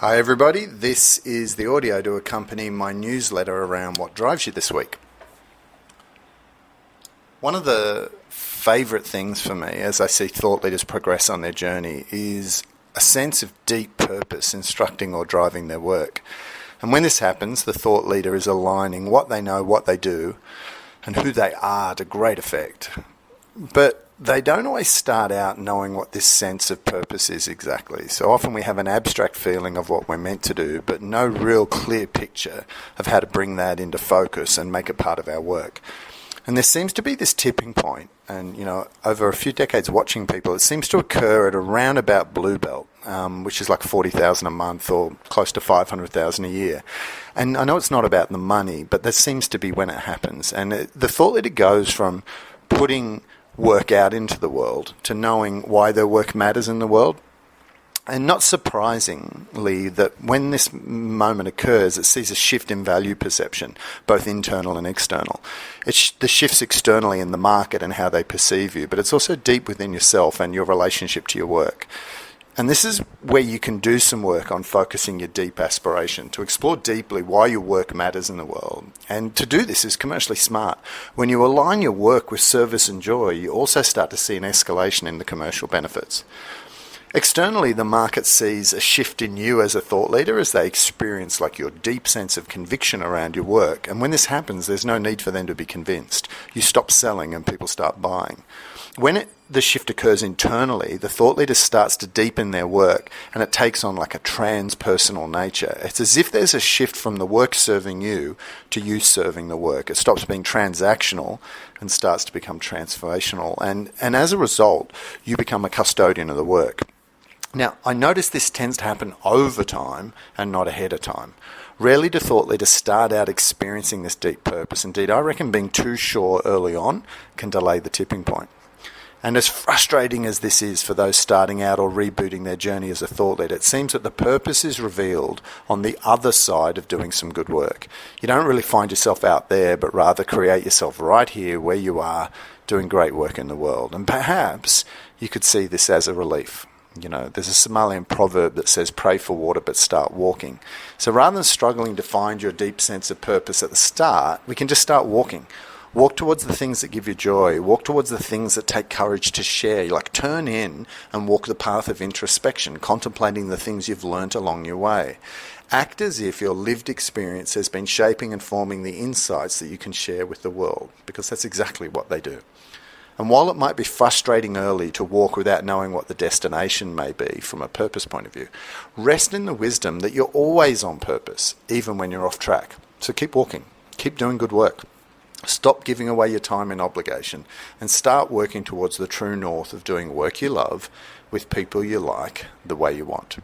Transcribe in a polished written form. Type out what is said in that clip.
Hi everybody, this is the audio to accompany my newsletter around what drives you this week. One of the favourite things for me as I see thought leaders progress on their journey is a sense of deep purpose instructing or driving their work. And when this happens, the thought leader is aligning what they know, what they do, and who they are to great effect. But they don't always start out knowing what this sense of purpose is exactly. So often we have an abstract feeling of what we're meant to do, but no real clear picture of how to bring that into focus and make it part of our work. And there seems to be this tipping point, and over a few decades watching people, it seems to occur at around about Blue Belt, which is like 40,000 a month or close to 500,000 a year. And I know it's not about the money, but that seems to be when it happens. And the thought leader goes from putting work out into the world to knowing why their work matters in the world. And not surprisingly, that when this moment occurs, it sees a shift in value perception, both internal and external. The shifts externally in the market and how they perceive you, but it's also deep within yourself and your relationship to your work. And this is where you can do some work on focusing your deep aspiration, to explore deeply why your work matters in the world. And to do this is commercially smart. When you align your work with service and joy, you also start to see an escalation in the commercial benefits. Externally, the market sees a shift in you as a thought leader as they experience your deep sense of conviction around your work. And when this happens, there's no need for them to be convinced. You stop selling and people start buying. When the shift occurs internally, the thought leader starts to deepen their work and it takes on a transpersonal nature. It's as if there's a shift from the work serving you to you serving the work. It stops being transactional and starts to become transformational. And as a result, you become a custodian of the work. Now, I notice this tends to happen over time and not ahead of time. Rarely do thought leaders start out experiencing this deep purpose. Indeed, I reckon being too sure early on can delay the tipping point. And as frustrating as this is for those starting out or rebooting their journey as a thought leader, it seems that the purpose is revealed on the other side of doing some good work. You don't really find yourself out there, but rather create yourself right here where you are doing great work in the world. And perhaps you could see this as a relief. There's a Somalian proverb that says, pray for water, but start walking. So rather than struggling to find your deep sense of purpose at the start, we can just start walking. Walk towards the things that give you joy. Walk towards the things that take courage to share. Turn in and walk the path of introspection, contemplating the things you've learnt along your way. Act as if your lived experience has been shaping and forming the insights that you can share with the world, because that's exactly what they do. And while it might be frustrating early to walk without knowing what the destination may be from a purpose point of view, rest in the wisdom that you're always on purpose, even when you're off track. So keep walking. Keep doing good work. Stop giving away your time and obligation and start working towards the true north of doing work you love with people you like the way you want.